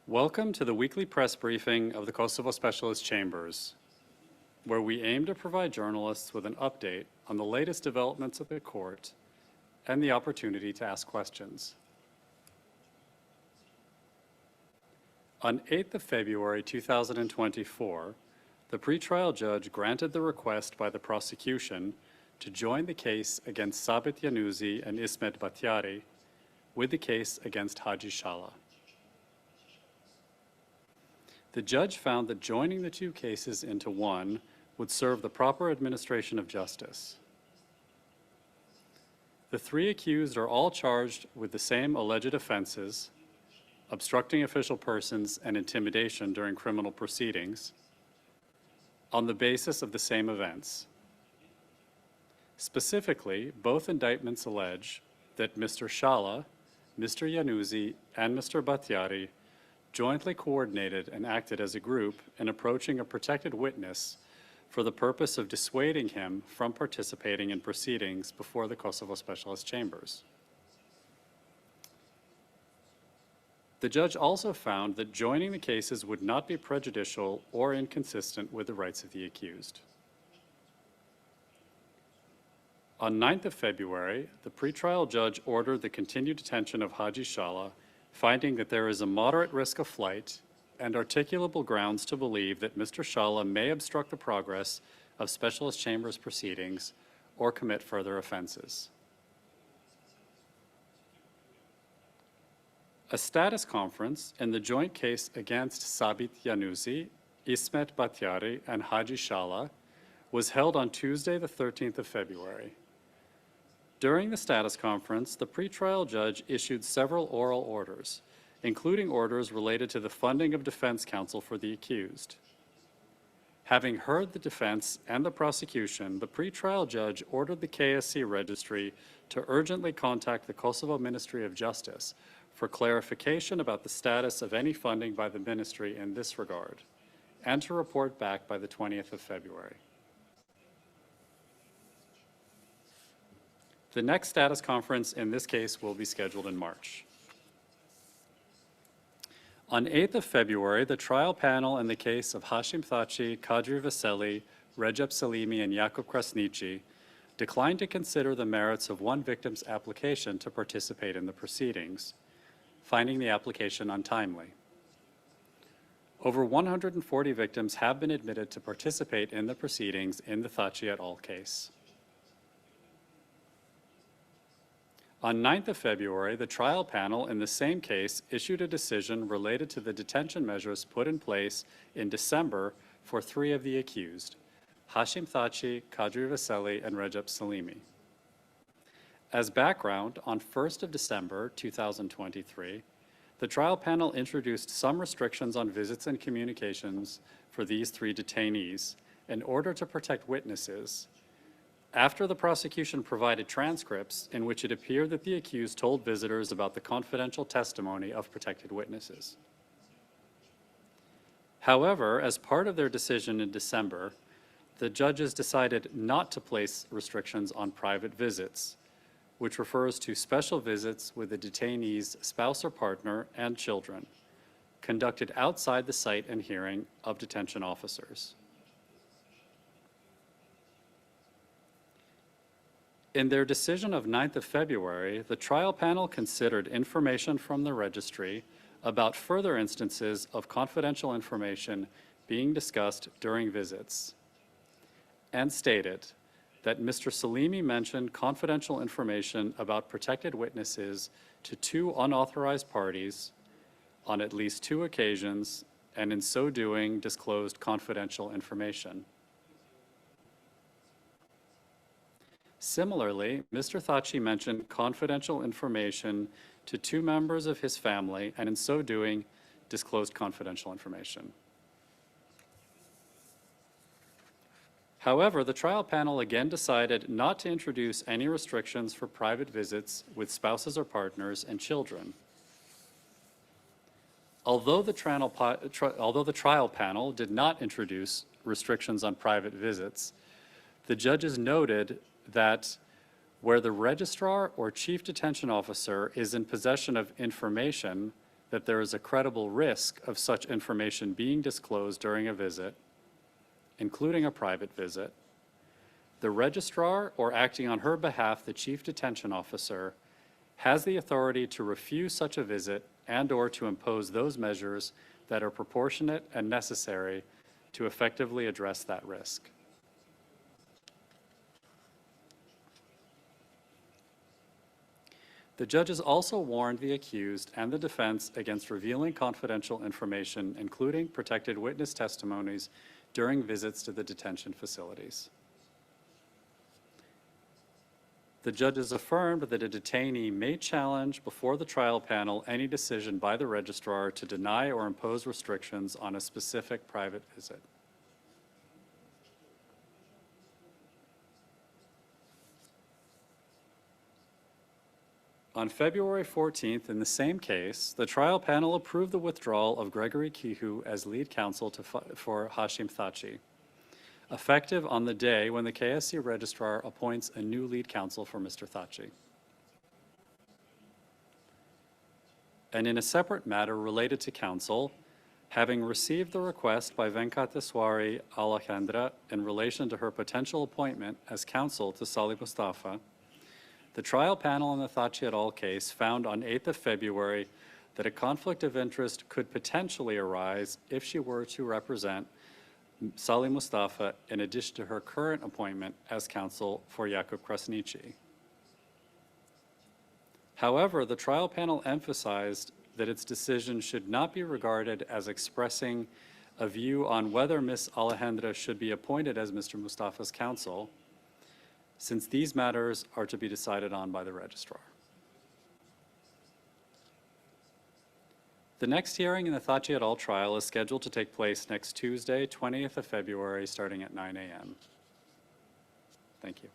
Welcome to the weekly press briefing of the Kosovo Specialist Chambers, where we aim to provide journalists with an update on the latest developments at the court and the opportunity to ask questions. On 8th of February 2024, the pretrial judge granted the request by the prosecution to join the case against Sabit Yanuzi and Ismet Batyari with the case against Haji Shala. The judge found that joining the two cases into one would serve the proper administration of justice. The three accused are all charged with the same alleged offenses: obstructing official persons and intimidation during criminal proceedings, on the basis of the same events. Specifically, both indictments allege that Mr. Shala, Mr. Yanuzi, and Mr. Batyari jointly coordinated and acted as a group in approaching a protected witness for the purpose of dissuading him from participating in proceedings before the Kosovo Specialist Chambers. The judge also found that joining the cases would not be prejudicial or inconsistent with the rights of the accused. On 9th of February, the pretrial judge ordered the continued detention of Haji Shala, finding that there is a moderate risk of flight and articulable grounds to believe that Mr. Shala may obstruct the progress of Specialist Chambers proceedings or commit further offenses. A status conference in the joint case against Sabit Yanuzi, Ismet Batyari, and Haji Shala was held on Tuesday, the 13th of February. During the status conference, the pretrial judge issued several oral orders, including orders related to the funding of defense counsel for the accused. Having heard the defense and the prosecution, the pretrial judge ordered the KSC registry to urgently contact the Kosovo Ministry of Justice for clarification about the status of any funding by the ministry in this regard, and to report back by the 20th of February. The next status conference in this case will be scheduled in March. On 8th of February, the trial panel in the case of Hashim Thaçi, Kadri Veseli, Recep Salimi, and Jakub Krasniqi declined to consider the merits of one victim's application to participate in the proceedings, finding the application untimely. Over 140 victims have been admitted to participate in the proceedings in the Thaçi et al. Case. On 9th of February, the trial panel in the same case issued a decision related to the detention measures put in place in December for three of the accused: Hashim Thaçi, Kadri Veseli, and Recep Salimi. As background, on 1st of December 2023, the trial panel introduced some restrictions on visits and communications for these three detainees in order to protect witnesses, after the prosecution provided transcripts in which it appeared that the accused told visitors about the confidential testimony of protected witnesses. However, as part of their decision in December, the judges decided not to place restrictions on private visits, which refers to special visits with the detainee's spouse or partner and children, conducted outside the site and hearing of detention officers. In their decision of 9th of February, the trial panel considered information from the registry about further instances of confidential information being discussed during visits, and stated that Mr. Salimi mentioned confidential information about protected witnesses to two unauthorized parties on at least two occasions, and in so doing disclosed confidential information. Similarly, Mr. Thaçi mentioned confidential information to two members of his family, and in so doing disclosed confidential information. However, the trial panel again decided not to introduce any restrictions for private visits with spouses or partners and children. Although the trial panel did not introduce restrictions on private visits, the judges noted that where the registrar or chief detention officer is in possession of information that there is a credible risk of such information being disclosed during a visit, including a private visit, the registrar, or acting on her behalf, the chief detention officer, has the authority to refuse such a visit and/or to impose those measures that are proportionate and necessary to effectively address that risk. The judges also warned the accused and the defense against revealing confidential information, including protected witness testimonies, during visits to the detention facilities. The judges affirmed that a detainee may challenge before the trial panel any decision by the registrar to deny or impose restrictions on a specific private visit. On February 14th, in the same case, the trial panel approved the withdrawal of Gregory Kihu as lead counsel for Hashim Thachi, effective on the day when the KSC registrar appoints a new lead counsel for Mr. Thachi. And in a separate matter related to counsel, having received the request by Venkateswari Alakhandra in relation to her potential appointment as counsel to Salih Mustafa, the trial panel in the Thachi et al. Case found on 8th of February that a conflict of interest could potentially arise if she were to represent Salih Mustafa in addition to her current appointment as counsel for Yakub Krasniqi. However, the trial panel emphasized that its decision should not be regarded as expressing a view on whether Ms. Alakhandra should be appointed as Mr. Mustafa's counsel, since these matters are to be decided on by the registrar. The next hearing in the Thachi et al. Trial is scheduled to take place next Tuesday, 20th of February, starting at 9 a.m. Thank you.